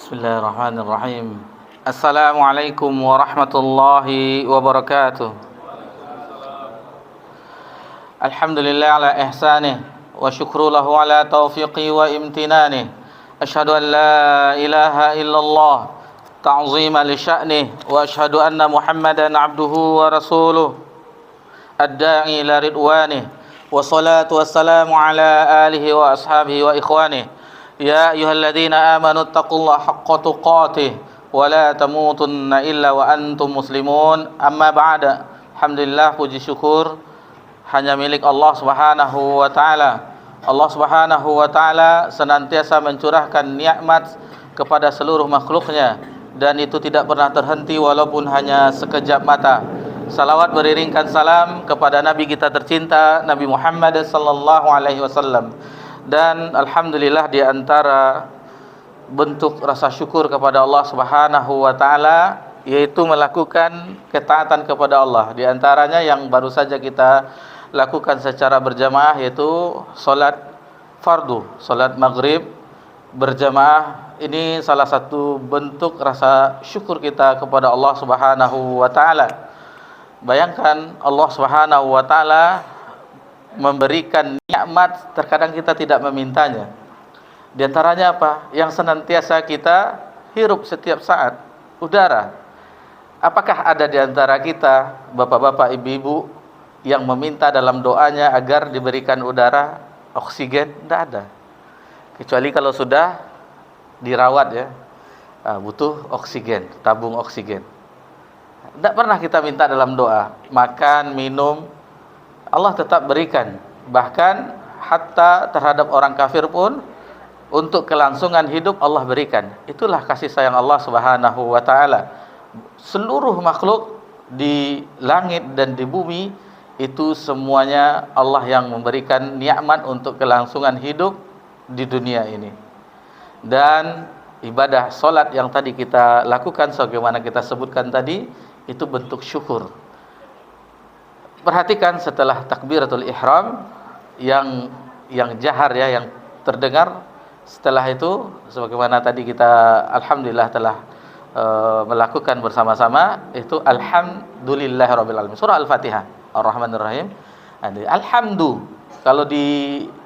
Bismillahirrahmanirrahim. Assalamualaikum warahmatullahi wabarakatuh. Alhamdulillah ala ihsanih wa syukru lahu ala taufiqi wa imtinanih. Asyhadu an la ilaha illallah ta'zima li sya'nih wa asyhadu anna Muhammadan abduhu wa rasuluh ad-da'i ila ridwanih wa salatu wassalamu ala alihi wa ashabihi wa ikhwanih. Ya ayyuhalladzina amanu taqullaha haqqa tuqatih wa la tamutunna illa wa antum muslimun. Amma ba'da. Alhamdulillah, puji syukur hanya milik Allah Subhanahu wa taala. Allah Subhanahu wa taala senantiasa mencurahkan nikmat kepada seluruh makhluknya, dan itu tidak pernah terhenti walaupun hanya sekejap mata. Salawat beriringkan salam kepada Nabi kita tercinta, Nabi Muhammad sallallahu alaihi wasallam. Dan alhamdulillah, di antara bentuk rasa syukur kepada Allah Subhanahu wa taala yaitu melakukan ketaatan kepada Allah. Di antaranya yang baru saja kita lakukan secara berjamaah yaitu salat fardu, salat maghrib berjamaah. Ini salah satu bentuk rasa syukur kita kepada Allah Subhanahu wa taala. Bayangkan, Allah Subhanahu wa taala memberikan nikmat, terkadang kita tidak memintanya. Di antaranya apa? Yang senantiasa kita hirup setiap saat, udara. Apakah ada di antara kita, bapak-bapak, ibu-ibu, yang meminta dalam doanya agar diberikan udara, oksigen? Tidak ada. Kecuali kalau sudah dirawat ya, butuh oksigen, tabung oksigen. Tidak pernah kita minta dalam doa. Makan, minum, Allah tetap berikan. Bahkan hatta terhadap orang kafir pun, untuk kelangsungan hidup Allah berikan. Itulah kasih sayang Allah Subhanahu wa taala. Seluruh makhluk di langit dan di bumi itu semuanya Allah yang memberikan nikmat untuk kelangsungan hidup di dunia ini. Dan ibadah solat yang tadi kita lakukan, sebagaimana kita sebutkan tadi, itu bentuk syukur. Perhatikan setelah takbiratul ihram yang jahar ya, yang terdengar. Setelah itu, sebagaimana tadi kita alhamdulillah telah melakukan bersama-sama, itu alhamdulillahirabbil alamin. Surah Al-Fatihah, Ar-Rahmanir Rahim. Alhamdu, kalau diperhatikan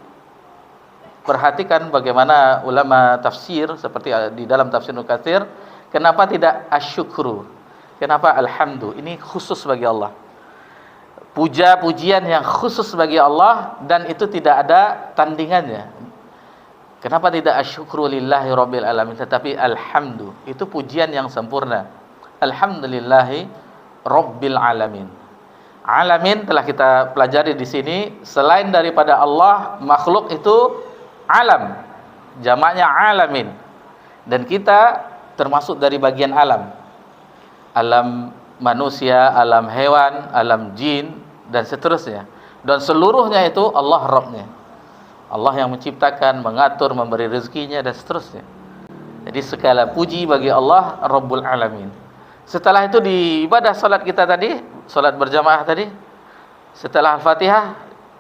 bagaimana ulama tafsir seperti di dalam tafsir Ibnu Katsir, kenapa tidak asyukru? Kenapa alhamdu? Ini khusus bagi Allah. Puja-pujian yang khusus bagi Allah, dan itu tidak ada tandingannya. Kenapa tidak asyukru lillahi rabbil alamin, tetapi alhamdu? Itu pujian yang sempurna. Alhamdulillahi rabbil alamin. Alamin telah kita pelajari di sini, selain daripada Allah, makhluk itu alam, jamaknya alamin. Dan kita termasuk dari bagian alam. Alam manusia, alam hewan, alam jin, dan seterusnya. Dan seluruhnya itu Allah Rabbnya. Allah yang menciptakan, mengatur, memberi rezekinya, dan seterusnya. Jadi segala puji bagi Allah Rabbul Alamin. Setelah itu di ibadah salat kita tadi, salat berjamaah tadi, setelah Al-Fatihah,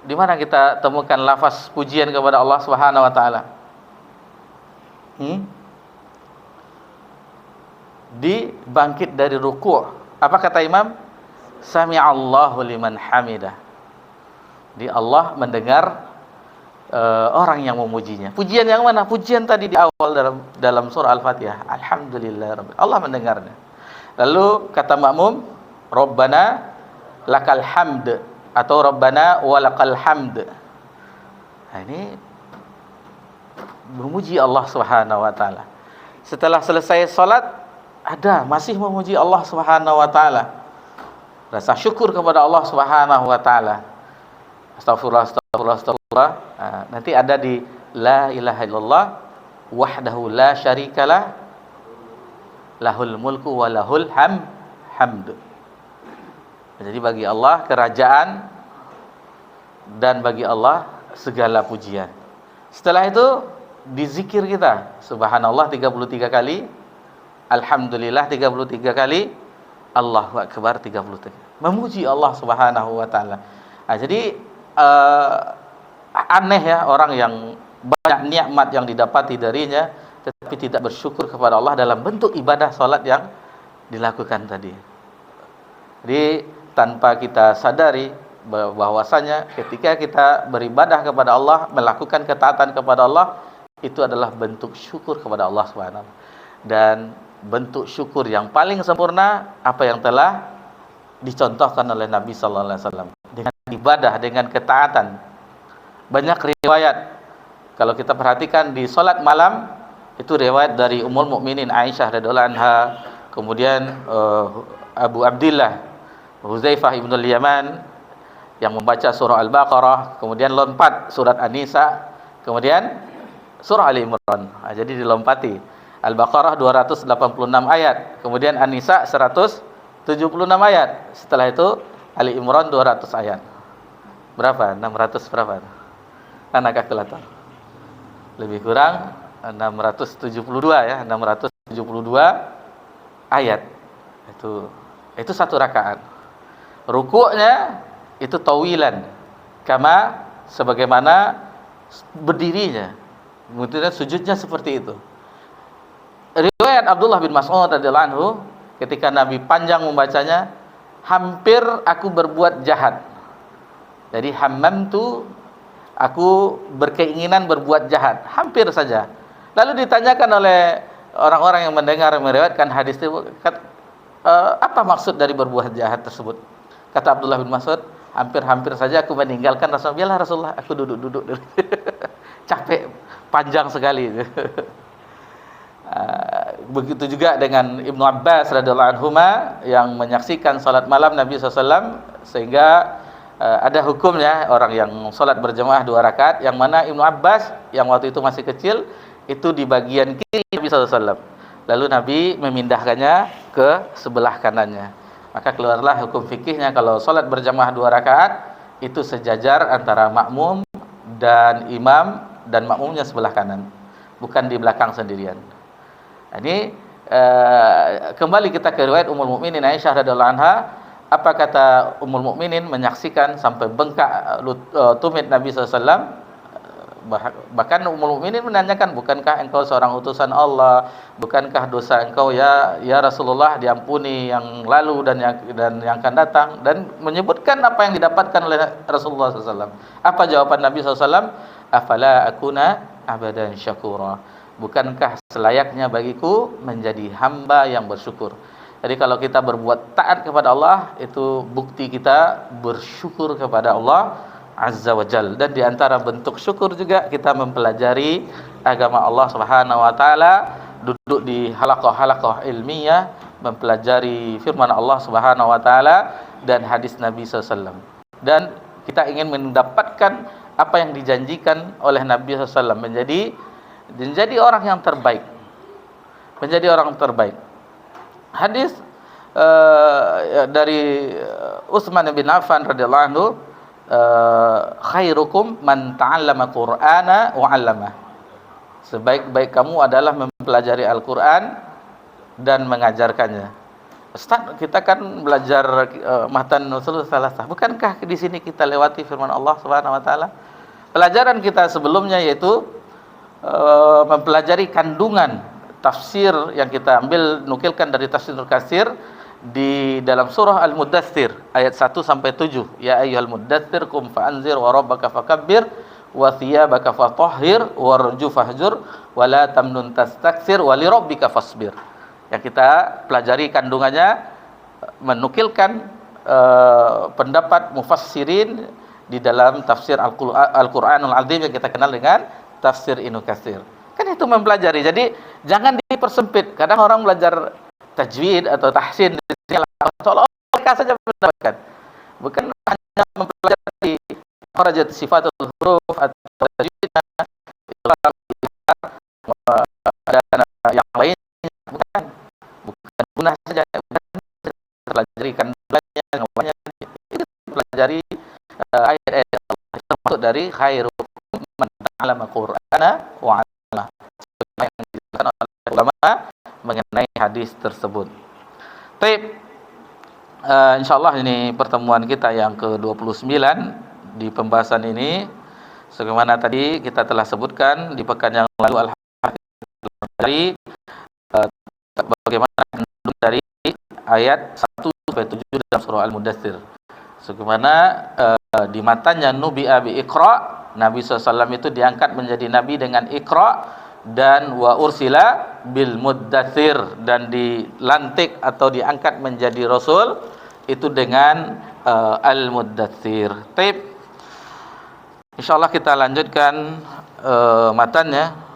di mana kita temukan lafaz pujian kepada Allah Subhanahu wa taala? Di bangkit dari ruku'. Apa kata imam? Sami'allahu liman hamidah. Di Allah mendengar orang yang memujinya. Pujian yang mana? Pujian tadi di awal dalam surah Al-Fatihah. Alhamdulillah, Allah mendengarnya. Lalu kata makmum, Rabbana lakal hamd, atau Rabbana walakal hamd. Nah, ini memuji Allah Subhanahu wa taala. Setelah selesai salat, masih memuji Allah Subhanahu wa taala. Rasa syukur kepada Allah Subhanahu wa taala. Astagfirullah, astagfirullah, astagfirullah. Nanti ada di la ilaha illallah wahdahu la syarikalah lahul mulku wa lahul hamd. Jadi bagi Allah kerajaan, dan bagi Allah segala pujian. Setelah itu dizikir kita, subhanallah 33 kali, alhamdulillah 33 kali, Allahu akbar 33. Memuji Allah Subhanahu wa taala. Jadi aneh ya orang yang banyak nikmat yang didapati darinya, tetapi tidak bersyukur kepada Allah dalam bentuk ibadah solat yang dilakukan tadi. Jadi tanpa kita sadari bahwasanya ketika kita beribadah kepada Allah, melakukan ketaatan kepada Allah, itu adalah bentuk syukur kepada Allah Subhanahu. Dan bentuk syukur yang paling sempurna apa yang telah dicontohkan oleh Nabi sallallahu alaihi wasallam, dengan ibadah, dengan ketaatan. Banyak riwayat, kalau kita perhatikan di salat malam, itu riwayat dari Ummul Mukminin Aisyah radhiyallahu anha, kemudian Abu Abdillah Huzaifah ibn al-Yaman yang membaca surah Al-Baqarah, kemudian lompat surat An-Nisa, kemudian surah Ali Imran. Jadi dilompati. Al-Baqarah 286 ayat, kemudian An-Nisa 176 ayat. Setelah itu Ali Imran 200 ayat. Berapa? 600 berapa? Anak kalkulator. Lebih kurang 672 ya, 672 ayat. Itu satu rakaat. Rukuknya itu tawilan, kama sebagaimana berdirinya. Kemudian sujudnya seperti itu. Riwayat Abdullah bin Mas'ud radhiyallahu anhu, ketika Nabi panjang membacanya, hampir aku berbuat jahat. Jadi hammamtu, aku berkeinginan berbuat jahat, hampir saja. Lalu ditanyakan oleh orang-orang yang mendengar meriwayatkan hadis itu, apa maksud dari berbuat jahat tersebut? Kata Abdullah bin Mas'ud, hampir-hampir saja aku meninggalkan Rasulullah. Biarlah Rasulullah, aku duduk-duduk dulu. Capek, panjang sekali. Begitu juga dengan Ibnu Abbas radhiyallahu anhuma yang menyaksikan salat malam Nabi SAW, sehingga ada hukumnya orang yang salat berjamaah 2 rakaat, yang mana Ibnu Abbas yang waktu itu masih kecil, itu di bagian kiri Nabi SAW. Lalu Nabi memindahkannya ke sebelah kanannya. Maka keluarlah hukum fikihnya, kalau salat berjamaah 2 rakaat itu sejajar antara makmum dan imam, dan makmumnya sebelah kanan, bukan di belakang sendirian. Ini kembali kita ke riwayat Ummul Mukminin Aisyah radhiyallahu anha. Apa kata Ummul Mukminin, menyaksikan sampai bengkak tumit Nabi SAW. Bahkan Ummul Mukminin menanyakan, bukankah engkau seorang utusan Allah? Bukankah dosa engkau ya Rasulullah diampuni yang lalu dan yang akan datang? Dan menyebutkan apa yang didapatkan oleh Rasulullah SAW. Apa jawaban Nabi SAW? Afala akuna abadan syakura. Bukankah selayaknya bagiku menjadi hamba yang bersyukur? Jadi kalau kita berbuat taat kepada Allah, itu bukti kita bersyukur kepada Allah Azza wa Jal. Dan di antara bentuk syukur juga kita mempelajari agama Allah Subhanahu wa taala, duduk di halaqah-halaqah ilmiah, mempelajari firman Allah Subhanahu wa taala dan hadis Nabi SAW. Dan kita ingin mendapatkan apa yang dijanjikan oleh Nabi SAW, menjadi orang yang terbaik. Menjadi orang terbaik. Hadis dari Utsman bin Affan radhiyallahu anhu, khairukum man ta'allama Qur'ana wa 'allama. Sebaik-baik kamu adalah mempelajari Al-Qur'an dan mengajarkannya. Ustaz, kita kan belajar matan nusul salasah. Bukankah di sini kita lewati firman Allah Subhanahu wa taala? Pelajaran kita sebelumnya yaitu mempelajari kandungan tafsir yang kita ambil, nukilkan dari tafsir Ibnu Katsir di dalam surah Al-Muddatsir ayat 1 sampai 7. Ya ayyuhal muddatsir qum fa'anzir wa rabbaka fakabbir wa thiyabaka fatahhir warju fahjur wa la tamnun tastakthir wa li rabbika fasbir. Yang kita pelajari kandungannya, menukilkan pendapat mufassirin di dalam tafsir Al-Qur'anul Azim yang kita kenal dengan tafsir Ibnu Katsir. Kan itu mempelajari. Jadi jangan dipersempit. Kadang orang belajar tajwid atau tahsin seolah-olah mereka saja mendapatkan. Bukan hanya mempelajari kharajat sifatul huruf atau tajwidnya, ada yang lainnya. Bukan guna saja. Pelajari kandungannya, namanya itu pelajari ayat-ayat Allah, termasuk dari khairukum man ta'allama Qur'ana wa 'allama. Yang dijelaskan oleh ulama mengenai hadis tersebut. Baik, insyaallah ini pertemuan kita yang ke-29 di pembahasan ini. Sebagaimana tadi kita telah sebutkan di pekan yang lalu, alhamdulillah dari bagaimana kandung dari ayat 1 sampai 7 dalam surah Al-Mudaththir. Sebagaimana di matanya nubi'a bi Iqra, Nabi SAW itu diangkat menjadi nabi dengan Iqra, dan wa ursila bil Muddaththir, dan dilantik atau diangkat menjadi rasul itu dengan Al-Muddaththir. Taib. Insyaallah kita lanjutkan matannya.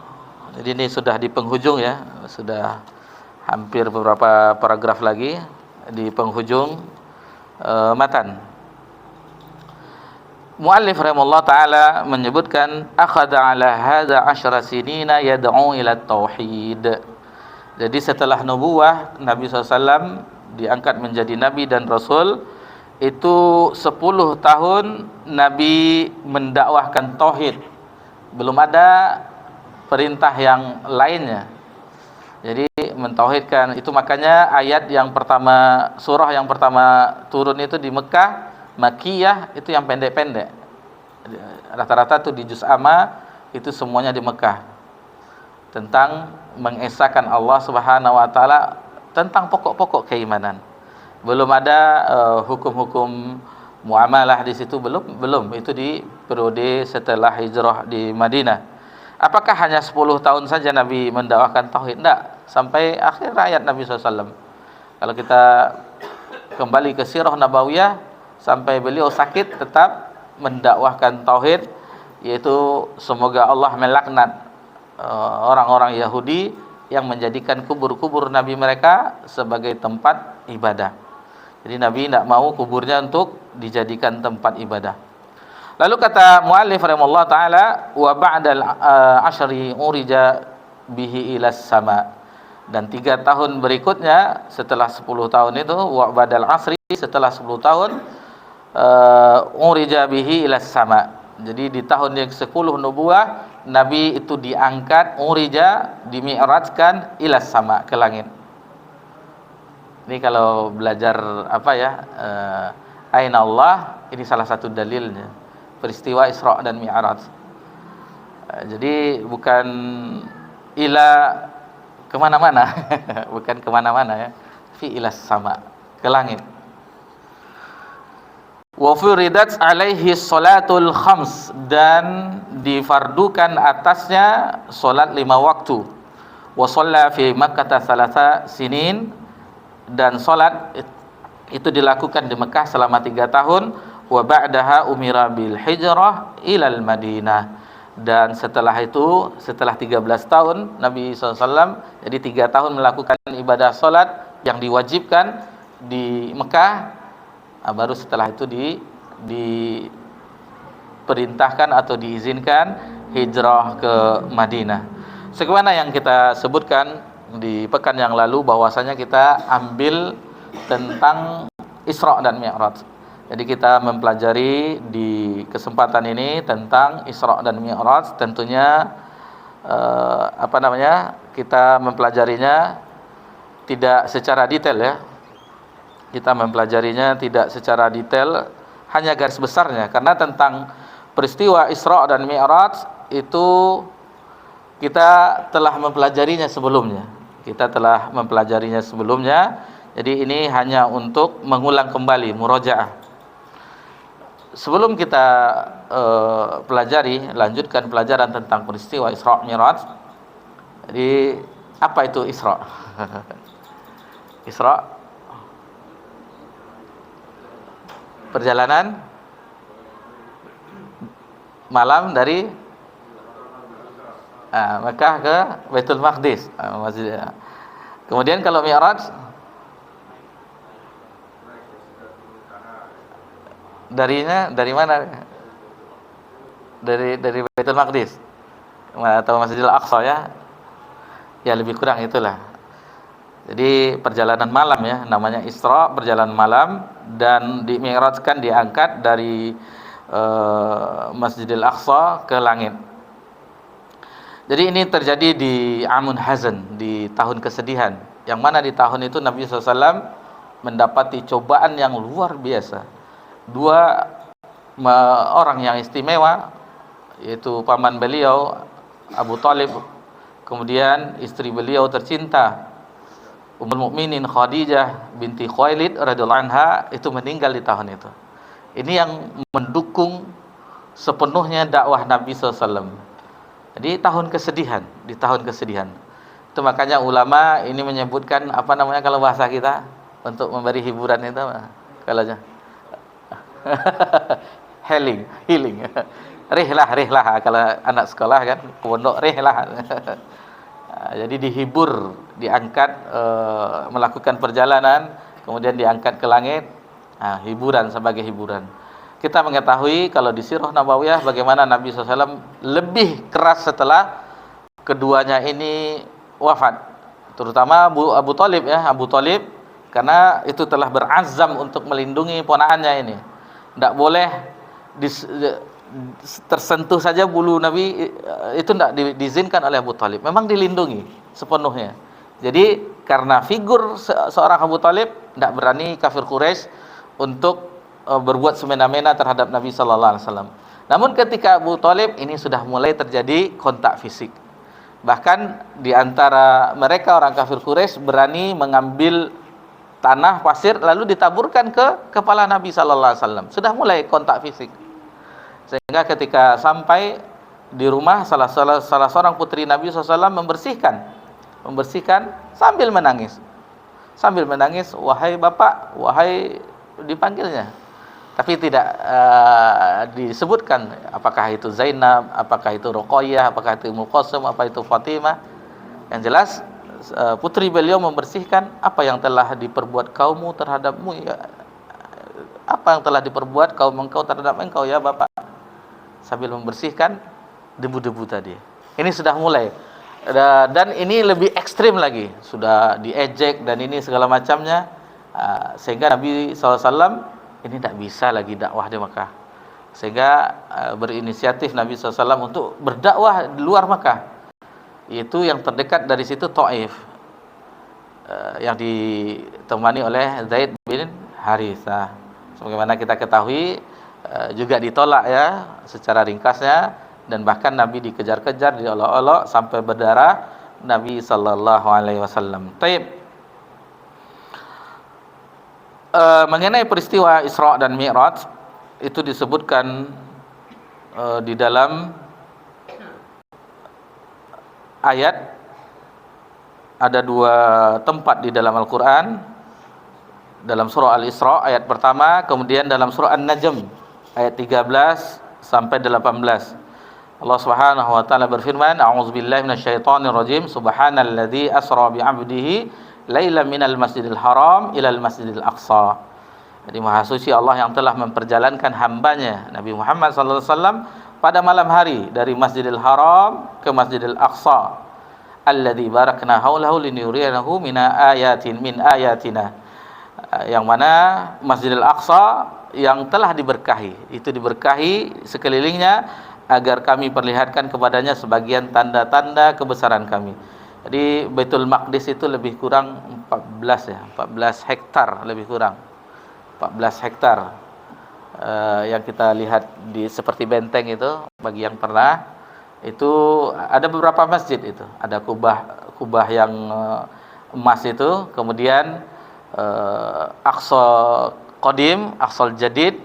Jadi ini sudah di penghujung ya, sudah hampir beberapa paragraf lagi di penghujung matan. Muallif rahimahullah taala menyebutkan akhadha ala hadza 10 sinina yad'u ila tauhid. Jadi setelah nubuwah Nabi SAW diangkat menjadi nabi dan rasul, itu 10 tahun Nabi mendakwahkan tauhid. Belum ada perintah yang lainnya. Jadi mentauhidkan itu, makanya ayat yang pertama, surah yang pertama turun itu di Mekah, Makkiyah, itu yang pendek-pendek. Rata-rata tuh di juz amma itu semuanya di Mekah. Tentang mengesahkan Allah Subhanahu wa taala, tentang pokok-pokok keimanan. Belum ada hukum-hukum muamalah di situ, belum. Itu di periode setelah hijrah di Madinah. Apakah hanya 10 tahun saja Nabi mendakwahkan tauhid? Tidak, sampai akhir hayat Nabi SAW. Kalau kita kembali ke sirah nabawiyah, sampai beliau sakit tetap mendakwahkan tauhid, yaitu semoga Allah melaknat orang-orang Yahudi yang menjadikan kubur-kubur Nabi mereka sebagai tempat ibadah. Jadi Nabi tidak mau kuburnya untuk dijadikan tempat ibadah. Lalu kata muallif rahimahullah taala, wa ba'dal asyri urija bihi ilas sama. Dan 3 tahun berikutnya setelah 10 tahun itu, wa ba'dal asri, setelah 10 tahun urija bihi ilas sama. Jadi di tahun yang ke-10 nubuwah, Nabi itu diangkat, urija, dimi'rajkan ilas sama, ke langit. Ini kalau belajar Aina Allah, ini salah satu dalilnya, peristiwa Isra dan Mi'raj. Jadi bukan ila kemana-mana, bukan kemana-mana ya, fi ilas sama, ke langit. Wa furidat alaihi salatul khams, dan difardukan atasnya solat 5 waktu. Wa shalla fi Makkah 3 sinin, dan solat itu dilakukan di Mekah selama 3 tahun. Wa ba'daha umira bil hijrah ilal Madinah, dan setelah itu, setelah 13 tahun Nabi SAW, jadi 3 tahun melakukan ibadah solat yang diwajibkan di Mekah, baru setelah itu diperintahkan atau diizinkan hijrah ke Madinah. Sebagaimana yang kita sebutkan di pekan yang lalu, bahwasanya kita ambil tentang Isra dan Mi'raj. Jadi kita mempelajari di kesempatan ini tentang Isra dan Mi'raj. Tentunya kita mempelajarinya tidak secara detail ya. Kita mempelajarinya tidak secara detail, hanya garis besarnya, karena tentang peristiwa Isra dan Mi'raj itu kita telah mempelajarinya sebelumnya. Jadi ini hanya untuk mengulang kembali, murajaah. Sebelum kita lanjutkan pelajaran tentang peristiwa Isra Mi'raj. Jadi apa itu Isra? Isra, perjalanan malam dari Mekah ke Baitul Maqdis. Kemudian kalau Mi'raj dari mana? Dari Baitul Maqdis atau Masjidil Aqsa ya. Ya lebih kurang itulah. Jadi perjalanan malam ya, namanya Isra, perjalanan malam, dan dimi'rajkan, diangkat dari Masjidil Aqsa ke langit. Jadi ini terjadi di Amun Hazan, di tahun kesedihan, yang mana di tahun itu Nabi SAW mendapati cobaan yang luar biasa. 2 orang yang istimewa, yaitu paman beliau Abu Thalib Kemudian istri beliau tercinta Ummul Mukminin Khadijah binti Khuwailid radhiyallahu anha itu meninggal di tahun itu. Ini yang mendukung sepenuhnya dakwah Nabi SAW. Jadi di tahun kesedihan. Itu makanya ulama ini menyebutkan apa namanya kalau bahasa kita untuk memberi hiburan itu kalau healing. Rihlah kalau anak sekolah kan, pondok rihlah. Jadi dihibur, diangkat, melakukan perjalanan, kemudian diangkat ke langit, hiburan sebagai hiburan. Kita mengetahui kalau di Sirah Nabawiyah bagaimana Nabi SAW lebih keras setelah keduanya ini wafat, terutama Abu Thalib ya, Abu Thalib, karena itu telah berazam untuk melindungi ponakannya ini. Tidak boleh tersentuh saja bulu Nabi, itu tidak diizinkan oleh Abu Thalib. Memang dilindungi sepenuhnya. Jadi karena figur seorang Abu Thalib, tidak berani kafir Quraisy untuk berbuat semena-mena terhadap Nabi sallallahu alaihi wasallam. Namun ketika Abu Thalib ini sudah mulai terjadi kontak fisik. Bahkan di antara mereka orang kafir Quraisy berani mengambil tanah pasir lalu ditaburkan ke kepala Nabi sallallahu alaihi wasallam. Sudah mulai kontak fisik. Sehingga ketika sampai di rumah salah seorang putri Nabi SAW membersihkan sambil menangis, wahai bapak, wahai, dipanggilnya, tapi tidak disebutkan apakah itu Zainab, apakah itu Ruqayyah, apakah itu Ummu Qasim, apa itu Fatimah. Yang jelas putri beliau membersihkan apa yang telah diperbuat kaummu terhadapmu ya, apa yang telah diperbuat kaum engkau terhadap engkau ya bapak, sambil membersihkan debu-debu tadi. Ini sudah mulai, dan ini lebih ekstrim lagi, sudah diejek dan ini segala macamnya, sehingga Nabi SAW ini tidak bisa lagi dakwah di Mekah, sehingga berinisiatif Nabi SAW untuk berdakwah di luar Mekah, yaitu yang terdekat dari situ Taif, yang ditemani oleh Zaid bin Harithah. Sebagaimana kita ketahui, juga ditolak ya secara ringkasnya, dan bahkan Nabi dikejar-kejar, diolok-olok sampai berdarah Nabi sallallahu alaihi wasallam. Taib. Mengenai peristiwa Isra dan Mi'raj itu disebutkan di dalam ayat, ada dua tempat di dalam Al-Quran, dalam surah Al-Isra ayat pertama, kemudian dalam surah An-Najm ayat 13 sampai 18. Allah Subhanahu wa taala berfirman, a'udzubillahi minasyaitonir rajim, subhanalladzi asra bi 'abdihi lailan minal masjidil haram ilal masjidil aqsa. Jadi maha suci Allah yang telah memperjalankan hambanya Nabi Muhammad sallallahu alaihi wasallam pada malam hari dari Masjidil Haram ke Masjidil Aqsa, alladzi barakna haulahu linuriyanahu min ayatina, yang mana Masjidil Aqsa yang telah diberkahi, itu diberkahi sekelilingnya agar kami perlihatkan kepadanya sebagian tanda-tanda kebesaran kami. Jadi Baitul Maqdis itu lebih kurang 14 hektar lebih kurang. 14 hektar yang kita lihat di seperti benteng itu, bagi yang pernah, itu ada beberapa masjid itu. Ada kubah yang emas itu, kemudian Aqsa Qadim, Aqsal Jadid,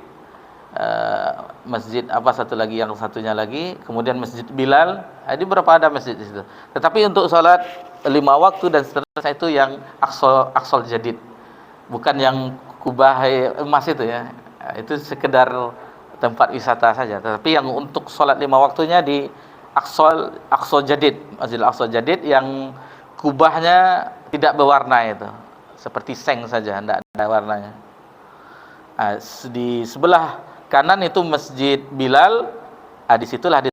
masjid apa satu lagi, yang satunya lagi, kemudian Masjid Bilal. Jadi berapa ada masjid di situ. Tetapi untuk salat 5 waktu dan seterusnya itu yang Aqsal Jadid, bukan yang kubah emas itu ya. Itu sekedar tempat wisata saja. Tetapi yang untuk salat 5 waktunya di Aqsa Jadid, Masjid Aqsa Jadid, yang kubahnya tidak berwarna itu, seperti seng saja, tidak ada warnanya. Di sebelah kanan itu Masjid Bilal, disitulah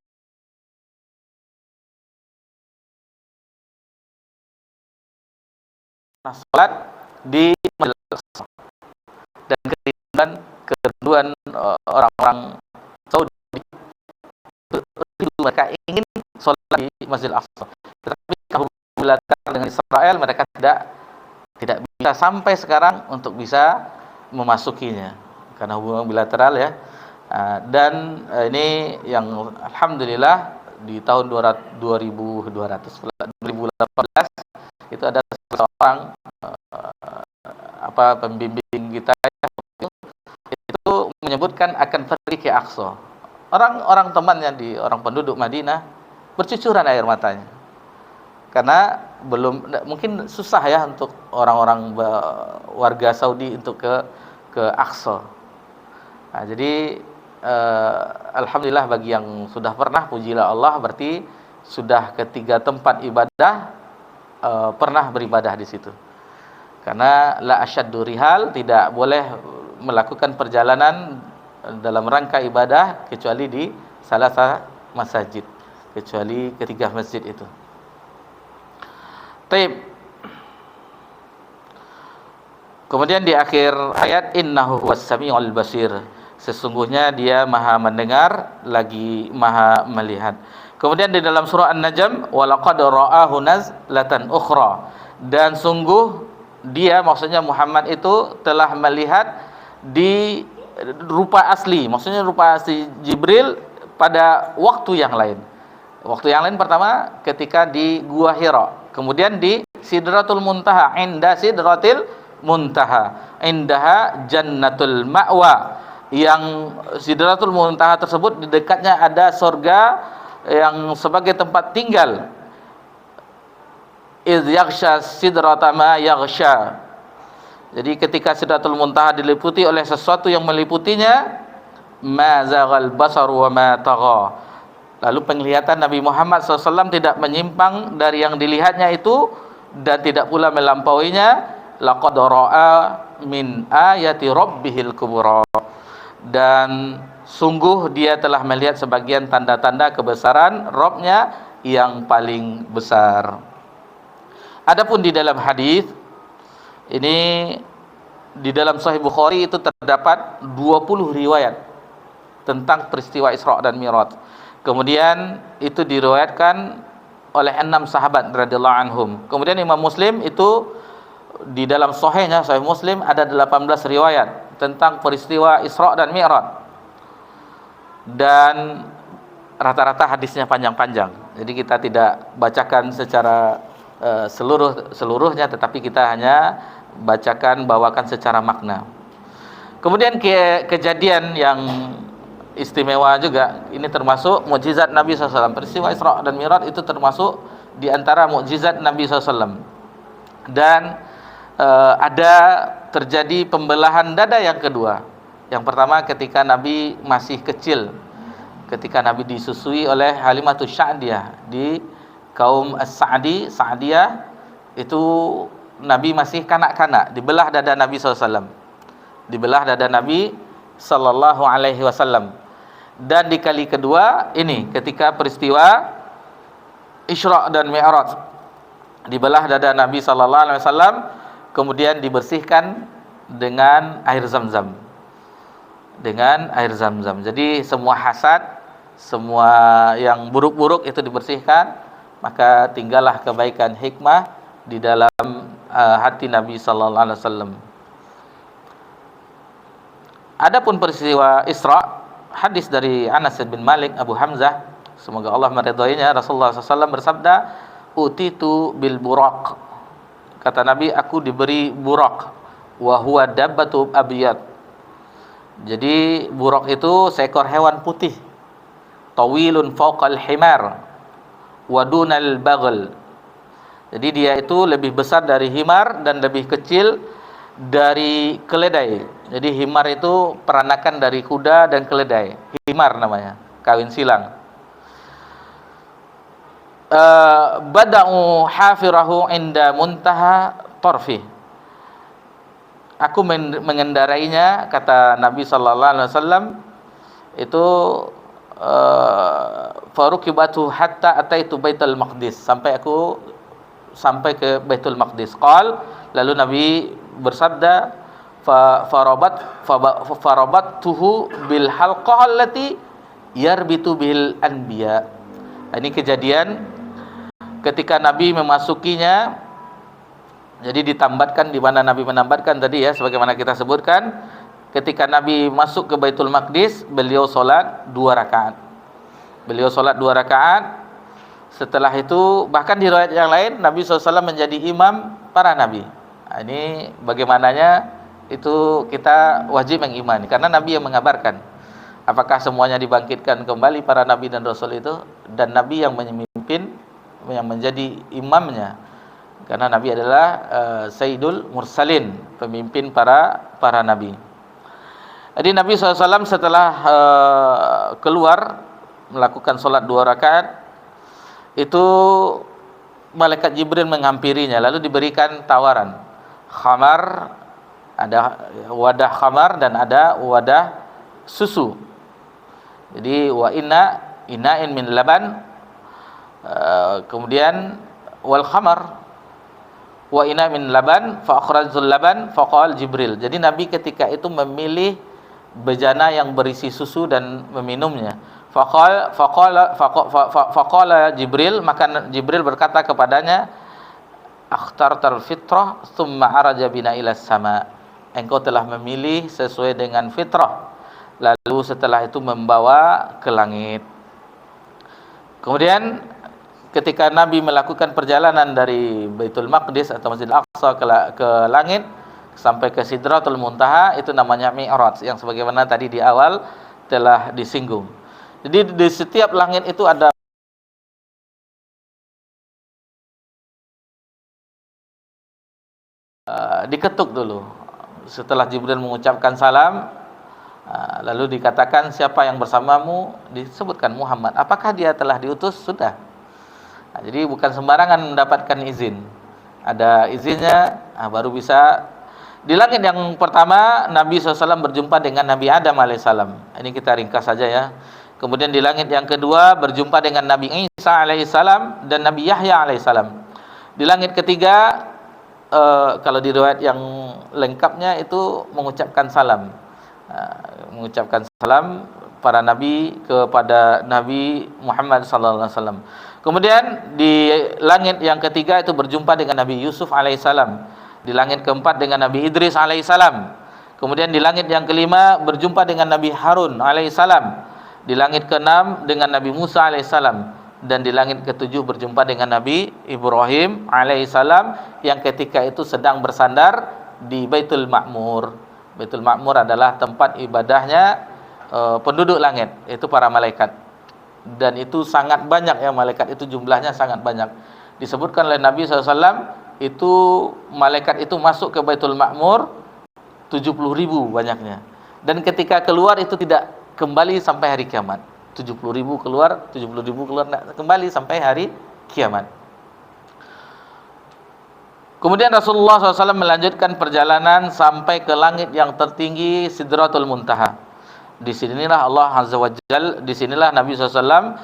salat di Masjid Al-Aqsa. Dan kerinduan orang-orang Saudi, mereka ingin salat di Masjid Al-Aqsa. Tetapi apabila dengan Israel, mereka tidak bisa sampai sekarang untuk bisa memasukinya karena hubungan bilateral ya. Dan ini yang alhamdulillah di tahun 2200 2018 itu ada seorang pembimbing kita itu menyebutkan akan pergi ke Aqsa. Orang temannya orang penduduk Madinah bercucuran air matanya. Karena mungkin susah ya untuk orang-orang warga Saudi untuk ke Aqsa. Nah, jadi alhamdulillah bagi yang sudah pernah, pujilah Allah, berarti sudah ketiga tempat ibadah pernah beribadah di situ. Karena la asyaddu rihal, tidak boleh melakukan perjalanan dalam rangka ibadah kecuali di salah satu masjid, kecuali ketiga masjid itu. Taib. Kemudian di akhir ayat, innahu huwas samiul basir, sesungguhnya dia maha mendengar lagi maha melihat. Kemudian di dalam surah An-Najm, walaqad ra'ahu nazlatan ukhra, dan sungguh dia, maksudnya Muhammad itu telah melihat di rupa asli, maksudnya rupa asli Jibril pada waktu yang lain. Waktu yang lain pertama ketika di Gua Hira, kemudian di Sidratul Muntaha, inda Sidratil Muntaha, indaha Jannatul Ma'wa, yang Sidratul Muntaha tersebut di dekatnya ada surga yang sebagai tempat tinggal. Idz yaghsha sidrata ma yaghsha. Jadi ketika Sidratul Muntaha diliputi oleh sesuatu yang meliputinya, ma zaghal basaru wa ma tagha. Lalu penglihatan Nabi Muhammad SAW tidak menyimpang dari yang dilihatnya itu dan tidak pula melampauinya. Laqad ra'a min ayati rabbihil kubra, dan sungguh dia telah melihat sebagian tanda-tanda kebesaran Rabb-nya yang paling besar. Adapun di dalam hadis ini, di dalam Sahih Bukhari itu terdapat 20 riwayat tentang peristiwa Isra dan Mi'raj. Kemudian itu diriwayatkan oleh 6 sahabat radhiyallahu anhum. Kemudian Imam Muslim itu di dalam Sahihnya, Sahih Muslim, ada 18 riwayat tentang peristiwa Isra dan Mi'raj. Dan rata-rata hadisnya panjang-panjang. Jadi kita tidak bacakan secara seluruhnya, tetapi kita hanya bawakan secara makna. Kemudian kejadian yang istimewa juga, ini termasuk mukjizat Nabi SAW. Peristiwa Isra dan Mi'raj itu termasuk di antara mukjizat Nabi SAW. Dan ada terjadi pembelahan dada yang kedua. Yang pertama ketika Nabi masih kecil, ketika Nabi disusui oleh Halimatus Sa'diyah di kaum Sa'diyah, itu Nabi masih kanak-kanak, dibelah dada Nabi SAW, dibelah dada Nabi sallallahu alaihi wasallam. Dan di kali kedua ini ketika peristiwa Isra dan Mi'raj, dibelah dada Nabi sallallahu alaihi wasallam, kemudian dibersihkan dengan air Zam-Zam, dengan air Zam-Zam. Jadi semua hasad, semua yang buruk-buruk itu dibersihkan, maka tinggallah kebaikan, hikmah di dalam hati Nabi sallallahu alaihi wasallam. Adapun peristiwa Isra, hadis dari Anas bin Malik Abu Hamzah, semoga Allah meridhoinya, Rasulullah SAW bersabda, utitu bil buraq. Kata Nabi, aku diberi buraq, wa huwa dabbatu abyad. Jadi buraq itu seekor hewan putih, tawilun fawqal himar wa dunal baghl. Jadi dia itu lebih besar dari himar dan lebih kecil dari keledai. Jadi himar itu peranakan dari kuda dan keledai. Himar namanya, kawin silang. Bada'u hafirahu inda muntaha torfi. Aku mengendarainya, kata Nabi sallallahu alaihi wasallam, itu farukibatu hatta ataitu Baitul Maqdis, sampai ke Baitul Maqdis. Lalu Nabi bersabda, farabattuhu bil halqah allati yarbitu bil anbiya. Ini kejadian ketika Nabi memasukinya. Jadi ditambatkan di mana Nabi menambatkan tadi ya, sebagaimana kita sebutkan, ketika Nabi masuk ke Baitul Maqdis, beliau solat 2 rakaat. Beliau solat 2 rakaat. Setelah itu bahkan di riwayat yang lain Nabi SAW menjadi imam para nabi. Nah, ini bagaimananya itu kita wajib mengimani karena Nabi yang mengabarkan. Apakah semuanya dibangkitkan kembali para nabi dan rasul itu, dan Nabi yang memimpin, yang menjadi imamnya. Karena Nabi adalah Sayyidul Mursalin, pemimpin para nabi. Jadi Nabi SAW setelah keluar melakukan sholat 2 rakaat, itu malaikat Jibril menghampirinya, lalu diberikan tawaran khamar, ada wadah khamar dan ada wadah susu. Jadi wa inna'in min laban, kemudian wal khamar wa inna min laban fa akhrajul laban faqala Jibril. Jadi Nabi ketika itu memilih bejana yang berisi susu dan meminumnya. Faqala Jibril, maka Jibril berkata kepadanya, akhtartal fitrah thumma araja bina ilas sama. Engkau telah memilih sesuai dengan fitrah, lalu setelah itu membawa ke langit. Kemudian ketika Nabi melakukan perjalanan dari Baitul Maqdis atau Masjidil Aqsa ke langit sampai ke Sidratul Muntaha, itu namanya Mi'raj, yang sebagaimana tadi di awal telah disinggung. Jadi di setiap langit itu ada diketuk dulu. Setelah Jibril mengucapkan salam, lalu dikatakan siapa yang bersamamu, disebutkan Muhammad. Apakah dia telah diutus? Sudah. Jadi bukan sembarangan mendapatkan izin. Ada izinnya, baru bisa. Di langit yang pertama Nabi SAW berjumpa dengan Nabi Adam alaihissalam. Ini kita ringkas saja ya. Kemudian di langit yang kedua berjumpa dengan Nabi Isa alaihissalam dan Nabi Yahya alaihissalam. Di langit ketiga, kalau di riwayat yang lengkapnya itu mengucapkan salam, mengucapkan salam para nabi kepada Nabi Muhammad SAW. Kemudian di langit yang ketiga itu berjumpa dengan Nabi Yusuf alaihissalam. Di langit keempat dengan Nabi Idris alaihissalam. Kemudian di langit yang kelima berjumpa dengan Nabi Harun alaihissalam. Di langit keenam dengan Nabi Musa alaihissalam, dan di langit ketujuh berjumpa dengan Nabi Ibrahim alaihissalam yang ketika itu sedang bersandar di Baitul Ma'mur. Baitul Ma'mur adalah tempat ibadahnya penduduk langit, itu para malaikat. Dan itu sangat banyak ya, malaikat itu jumlahnya sangat banyak. Disebutkan oleh Nabi SAW, itu malaikat itu masuk ke Baitul Ma'mur 70.000 banyaknya. Dan ketika keluar itu tidak kembali sampai hari kiamat. 70.000 keluar, 70.000 keluar, kembali sampai hari kiamat. Kemudian Rasulullah SAW melanjutkan perjalanan sampai ke langit yang tertinggi Sidratul Muntaha. Di sinilah Allah Azza wa Jalla, di sinilah Nabi SAW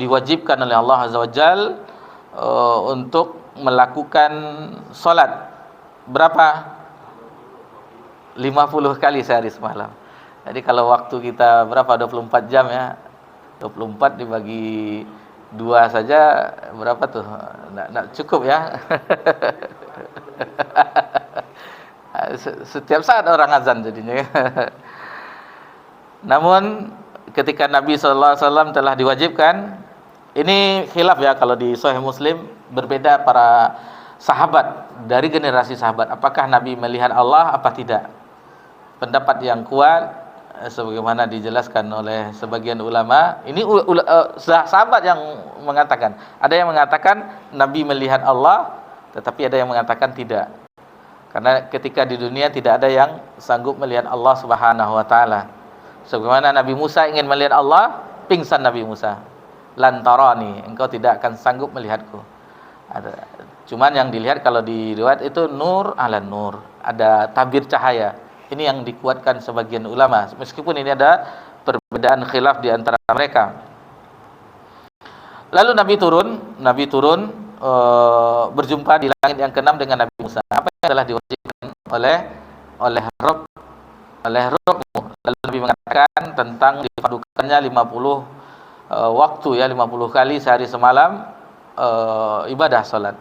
diwajibkan oleh Allah Azza wa Jalla untuk melakukan solat berapa? 50 kali sehari semalam. Jadi kalau waktu kita berapa? 24 jam ya. 24 dibagi 2 saja berapa tuh? Nggak cukup ya. Setiap saat orang azan jadinya. Namun ketika Nabi SAW telah diwajibkan, ini khilaf ya, kalau di Sahih Muslim berbeda para sahabat, dari generasi sahabat, apakah Nabi melihat Allah apa tidak. Pendapat yang kuat sebagaimana dijelaskan oleh sebagian ulama, ini sahabat yang mengatakan. Ada yang mengatakan Nabi melihat Allah, tetapi ada yang mengatakan tidak. Karena ketika di dunia tidak ada yang sanggup melihat Allah Subhanahu wa taala. Sebagaimana Nabi Musa ingin melihat Allah, pingsan Nabi Musa. Lan tarani, engkau tidak akan sanggup melihatku. Cuman yang dilihat kalau di riwayat itu nur ala nur, ada tabir cahaya. Ini yang dikuatkan sebagian ulama, meskipun ini ada perbedaan khilaf di antara mereka. Lalu Nabi turun berjumpa di langit yang keenam dengan Nabi Musa. Apa yang telah diwajibkan oleh Rabbmu. Lalu Nabi mengatakan tentang dipadukannya 50 waktu ya, 50 kali sehari semalam ibadah salat.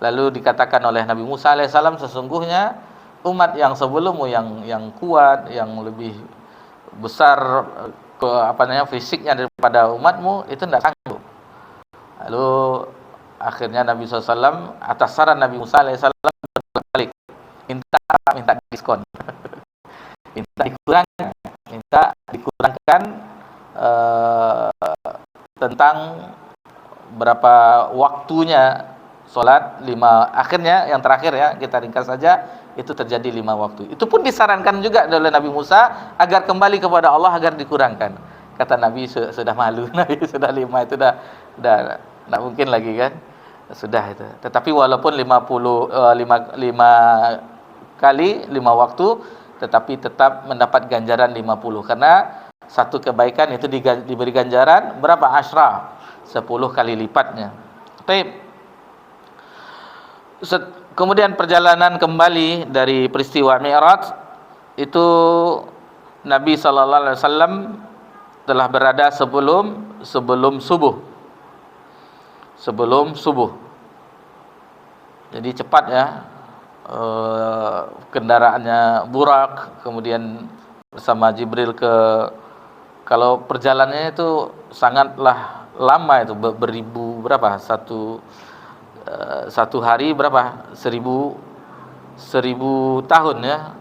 Lalu dikatakan oleh Nabi Musa alaihissalam, sesungguhnya umat yang sebelummu yang kuat, yang lebih besar fisiknya daripada umatmu itu tidak sanggup Lalu akhirnya Nabi SAW atas saran Nabi Musa alaihissalam berbalik, minta diskon, minta dikurangkan tentang berapa waktunya sholat 5. Akhirnya yang terakhir ya, kita ringkas saja, itu terjadi 5 waktu. Itu pun disarankan juga oleh Nabi Musa agar kembali kepada Allah, agar dikurangkan. Kata Nabi, sudah malu, Nabi sudah 5 itu dah tak mungkin lagi kan, sudah itu. Tetapi walaupun 5 kali 5 waktu, tetapi tetap mendapat ganjaran 50, karena satu kebaikan itu diberi ganjaran berapa? Asyra, 10 kali lipatnya. Baik. Kemudian perjalanan kembali dari peristiwa Mi'raj itu, Nabi sallallahu alaihi wasallam telah berada sebelum subuh. Jadi cepat ya, kendaraannya Burak, kemudian bersama Jibril kalau perjalanannya itu sangatlah lama, itu beribu berapa, satu hari berapa, 1000 tahun ya,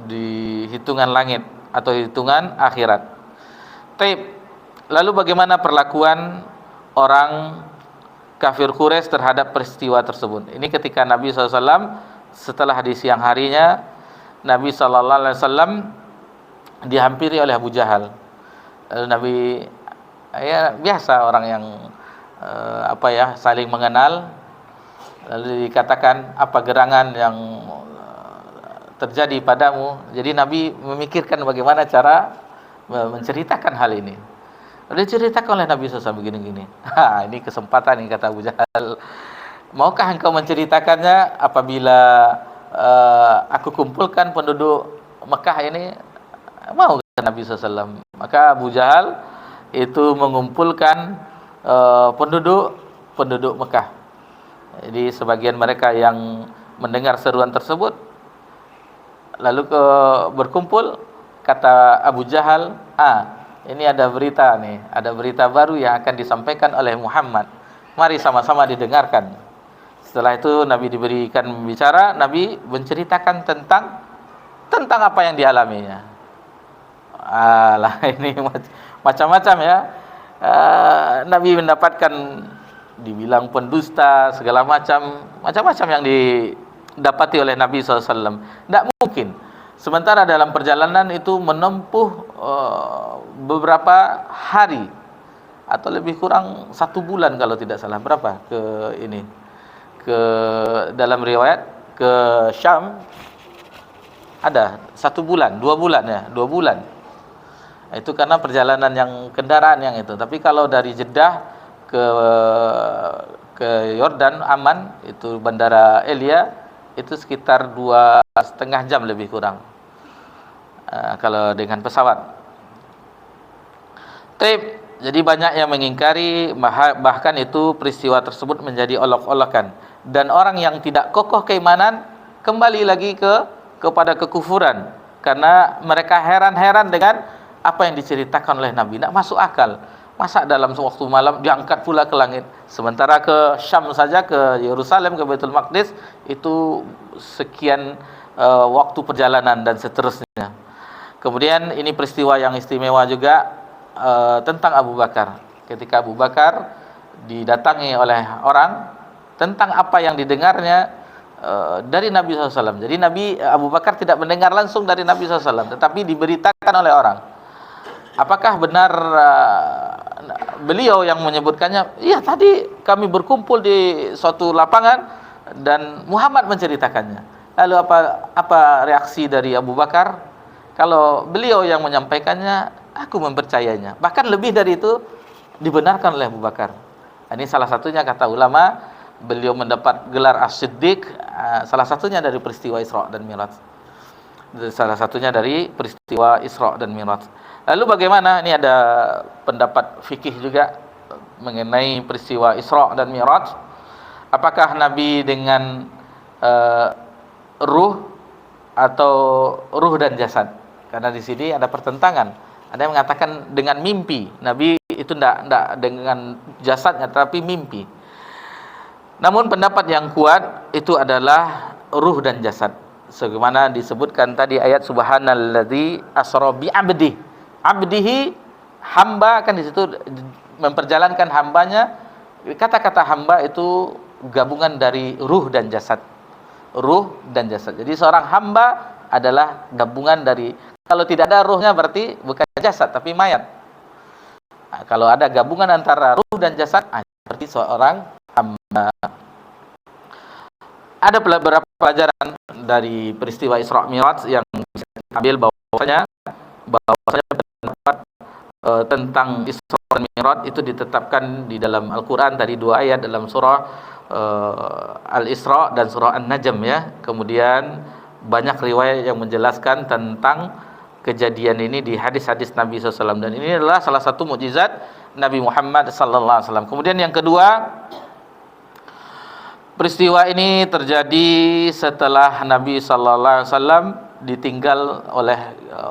di hitungan langit atau hitungan akhirat. Lalu bagaimana perlakuan orang kafir Quraisy terhadap peristiwa tersebut? Ini ketika Nabi SAW setelah di siang harinya, Nabi SAW dihampiri oleh Abu Jahal. Lalu Nabi, ya biasa orang yang saling mengenal, lalu dikatakan, apa gerangan yang terjadi padamu? Jadi Nabi memikirkan bagaimana cara menceritakan hal ini. Lalu diceritakan oleh Nabi SAW begini-gini. Ini kesempatan nih, kata Abu Jahal. Maukah engkau menceritakannya apabila aku kumpulkan penduduk Mekah ini? Mau, kata Nabi SAW. Maka Abu Jahal itu mengumpulkan penduduk Mekah. Jadi sebagian mereka yang mendengar seruan tersebut lalu berkumpul. Kata Abu Jahal, ini ada berita nih, ada berita baru yang akan disampaikan oleh Muhammad. Mari sama-sama didengarkan. Setelah itu Nabi diberikan bicara, Nabi menceritakan tentang apa yang dialaminya. Ini macam-macam ya. Nabi mendapatkan, dibilang pendusta, segala macam-macam yang didapati oleh Nabi SAW. Tidak mungkin. Sementara dalam perjalanan itu menempuh beberapa hari atau lebih kurang 1 bulan kalau tidak salah. Berapa ke dalam riwayat ke Syam ada 1 bulan, 2 bulan ya, 2 bulan. Itu karena perjalanan yang kendaraan yang itu. Tapi kalau dari Jeddah ke Yordan, Aman, itu bandara Elia, itu sekitar 2,5 jam lebih kurang. Kalau dengan pesawat. Jadi banyak yang mengingkari, bahkan itu peristiwa tersebut menjadi olok-olokan, dan orang yang tidak kokoh keimanan kembali lagi kepada kekufuran, karena mereka heran-heran dengan apa yang diceritakan oleh Nabi. Tidak masuk akal. Masa dalam waktu malam diangkat pula ke langit, sementara ke Syam saja, ke Yerusalem, ke Baitul Maqdis itu sekian waktu perjalanan dan seterusnya. Kemudian ini peristiwa yang istimewa juga tentang Abu Bakar. Ketika Abu Bakar didatangi oleh orang tentang apa yang didengarnya dari Nabi SAW. Jadi Abu Bakar tidak mendengar langsung dari Nabi SAW, tetapi diberitakan oleh orang. Apakah benar beliau yang menyebutkannya? Iya, tadi kami berkumpul di suatu lapangan dan Muhammad menceritakannya. Lalu apa reaksi dari Abu Bakar? Kalau beliau yang menyampaikannya, aku mempercayainya. Bahkan lebih dari itu, dibenarkan oleh Abu Bakar. Ini salah satunya, kata ulama, beliau mendapat gelar As-Siddiq, salah satunya dari peristiwa Isra dan Mi'raj. Salah satunya dari peristiwa Isra dan Mi'raj. Lalu bagaimana? Ini ada pendapat fikih juga mengenai peristiwa Isra dan Mi'raj. Apakah Nabi dengan ruh atau ruh dan jasad? Karena di sini ada pertentangan. Ada yang mengatakan dengan mimpi. Nabi itu tidak dengan jasadnya, tapi mimpi. Namun pendapat yang kuat itu adalah ruh dan jasad. Sebagaimana disebutkan tadi ayat subhanalladzi asra bi abdi. Abdihi, hamba, kan di situ memperjalankan hambanya. Kata-kata hamba itu gabungan dari ruh dan jasad. Ruh dan jasad. Jadi seorang hamba adalah gabungan dari, kalau tidak ada ruhnya berarti bukan jasad tapi mayat. Nah, kalau ada gabungan antara ruh dan jasad, seperti seorang hamba. Ada beberapa pelajaran dari peristiwa Isra Mi'raj yang bisa diambil, bahwasanya pendapat tentang Isra dan Mi'raj itu ditetapkan di dalam Al-Qur'an tadi 2 ayat dalam surah Al-Isra dan surah An-Najm ya. Kemudian banyak riwayat yang menjelaskan tentang kejadian ini di hadis-hadis Nabi SAW, dan ini adalah salah satu mukjizat Nabi Muhammad SAW. Kemudian yang kedua, peristiwa ini terjadi setelah Nabi SAW ditinggal oleh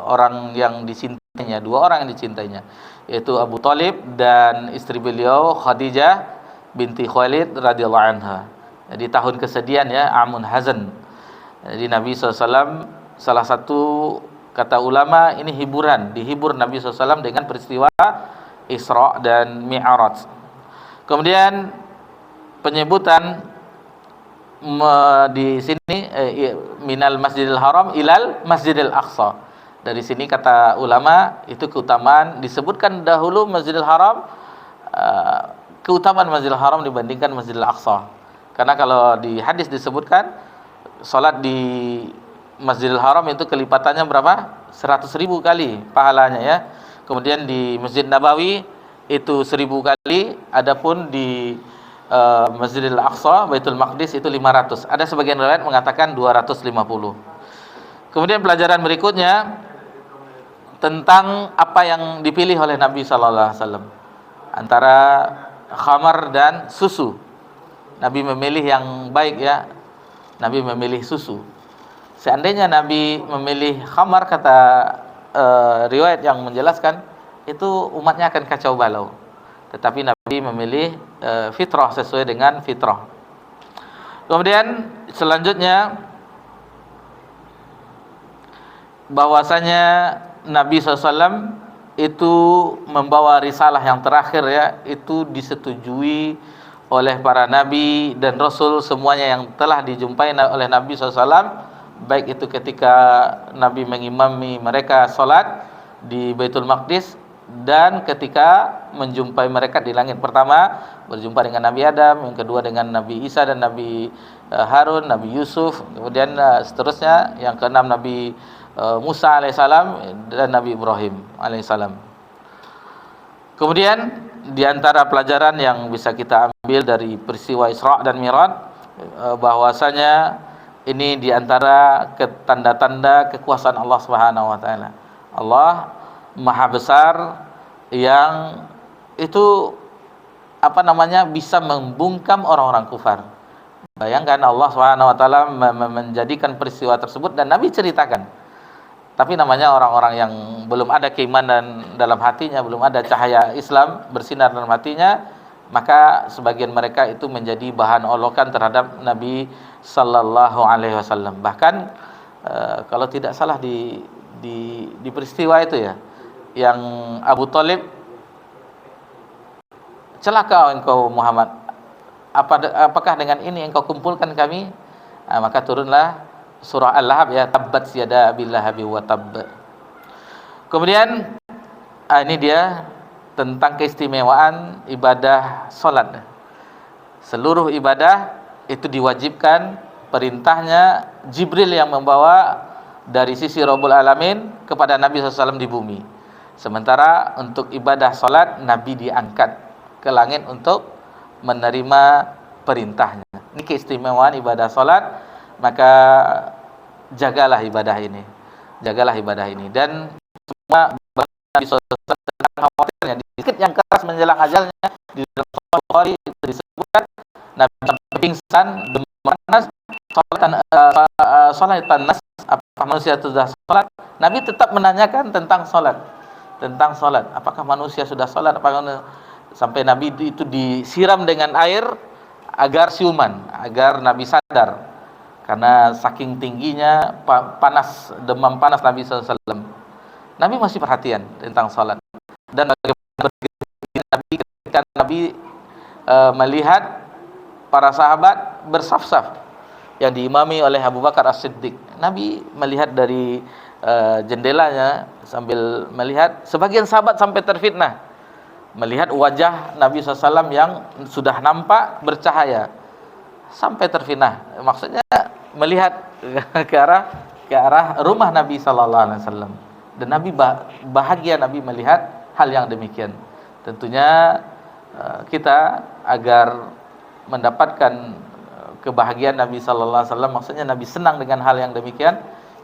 orang yang dicintainya, 2 orang yang dicintainya, yaitu Abu Thalib dan istri beliau Khadijah binti Khuwailid radhiyallahu anha. Jadi tahun kesedihan ya, Amun Hazan. Jadi Nabi SAW, salah satu kata ulama, ini hiburan, dihibur Nabi SAW dengan peristiwa Isra dan Mi'raj. Kemudian penyebutan di sini minal Masjidil Haram ilal Masjidil Aqsa. Dari sini kata ulama itu keutamaan, disebutkan dahulu Masjidil Haram, keutamaan Masjidil Haram dibandingkan Masjidil Aqsa. Karena kalau di hadis disebutkan salat di Masjidil Haram itu kelipatannya berapa? 100.000 kali pahalanya ya. Kemudian di Masjid Nabawi itu 1000 kali, adapun di Masjidil Aqsa, Baitul Maqdis itu 500. Ada sebagian riwayat mengatakan 250. Kemudian pelajaran berikutnya tentang apa yang dipilih oleh Nabi sallallahu alaihi wasallam antara khamar dan susu. Nabi memilih yang baik ya. Nabi memilih susu. Seandainya Nabi memilih khamar, kata riwayat yang menjelaskan, itu umatnya akan kacau balau. Tetapi Nabi memilih fitrah, sesuai dengan fitrah. Kemudian selanjutnya, bahwasanya Nabi SAW itu membawa risalah yang terakhir ya, itu disetujui oleh para nabi dan rasul semuanya yang telah dijumpai oleh Nabi SAW, baik itu ketika Nabi mengimami mereka salat di Baitul Maqdis, dan ketika menjumpai mereka di langit. Pertama berjumpa dengan Nabi Adam, yang kedua dengan Nabi Isa dan Nabi Harun, Nabi Yusuf, kemudian seterusnya yang keenam Nabi Musa alaihissalam dan Nabi Ibrahim alaihissalam. Kemudian di antara pelajaran yang bisa kita ambil dari peristiwa Isra dan Mi'raj, bahwasanya ini di antara tanda-tanda kekuasaan Allah Subhanahu wa taala. Allah Maha Besar yang itu bisa membungkam orang-orang kufar. Bayangkan Allah Subhanahu wa taala menjadikan peristiwa tersebut dan Nabi ceritakan. Tapi namanya orang-orang yang belum ada keimanan dalam hatinya, belum ada cahaya Islam bersinar dalam hatinya, maka sebagian mereka itu menjadi bahan olokan terhadap Nabi sallallahu alaihi wasallam. Bahkan kalau tidak salah di peristiwa itu ya, yang Abu Thalib, celaka engkau Muhammad, apakah dengan ini engkau kumpulkan kami? Maka turunlah surah Al-Lahab ya, tabbat yada abillahabi wa tabb. Kemudian ini dia tentang keistimewaan ibadah salat. Seluruh ibadah itu diwajibkan, perintahnya Jibril yang membawa dari sisi Rabbul Alamin kepada Nabi SAW di bumi. Sementara untuk ibadah salat, Nabi diangkat ke langit untuk menerima perintahnya. Ini keistimewaan ibadah salat, maka jagalah ibadah ini. Jagalah ibadah ini. Dan semua Nabi SAW tentang khawatirnya, sedikit yang keras menjelang ajalnya, di dalam Bukhari disebutkan Nabi pingsan, demam panas, salatan nas, apakah manusia itu sudah salat? Nabi tetap menanyakan tentang salat. tentang salat. Apakah manusia sudah salat? Apakah sampai Nabi itu disiram dengan air agar siuman, agar Nabi sadar karena saking tingginya panas, demam panas Nabi SAW. Nabi masih perhatian tentang salat. Dan bagaimana Nabi ketika Nabi melihat para sahabat bersaf-saf yang diimami oleh Abu Bakar As-Siddiq. Nabi melihat dari jendelanya sambil melihat, sebagian sahabat sampai terfitnah melihat wajah Nabi SAW yang sudah nampak bercahaya, sampai terfitnah. Maksudnya melihat ke arah rumah Nabi SAW. Dan Nabi bahagia Nabi melihat hal yang demikian. Tentunya kita agar mendapatkan kebahagiaan Nabi sallallahu alaihi wasallam, maksudnya Nabi senang dengan hal yang demikian,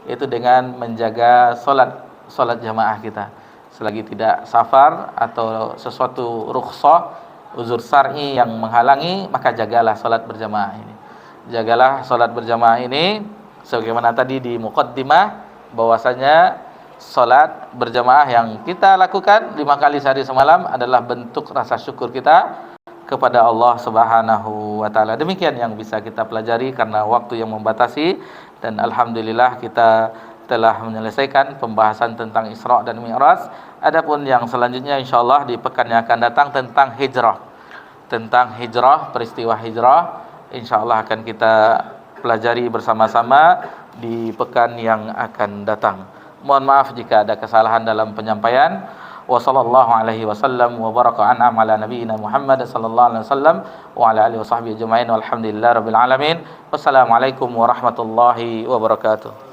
yaitu dengan menjaga salat jamaah kita. Selagi tidak safar atau sesuatu rukhsah, uzur syar'i yang menghalangi, maka jagalah salat berjamaah ini. Jagalah salat berjamaah ini sebagaimana tadi di muqaddimah bahwasanya salat berjamaah yang kita lakukan 5 kali sehari semalam adalah bentuk rasa syukur kita kepada Allah Subhanahu wa taala. Demikian yang bisa kita pelajari karena waktu yang membatasi, dan alhamdulillah kita telah menyelesaikan pembahasan tentang Isra dan Mi'raj. Adapun yang selanjutnya insyaallah di pekan yang akan datang tentang hijrah. Tentang hijrah, peristiwa hijrah insyaallah akan kita pelajari bersama-sama di pekan yang akan datang. Mohon maaf jika ada kesalahan dalam penyampaian. Wa sallallahu alaihi wasallam wa baraka an'ama ala nabiyyina Muhammad sallallahu alaihi wasallam wa ala alihi washabbihi ajma'in walhamdulillahi rabbil alamin. Wassalamualaikum warahmatullahi wabarakatuh.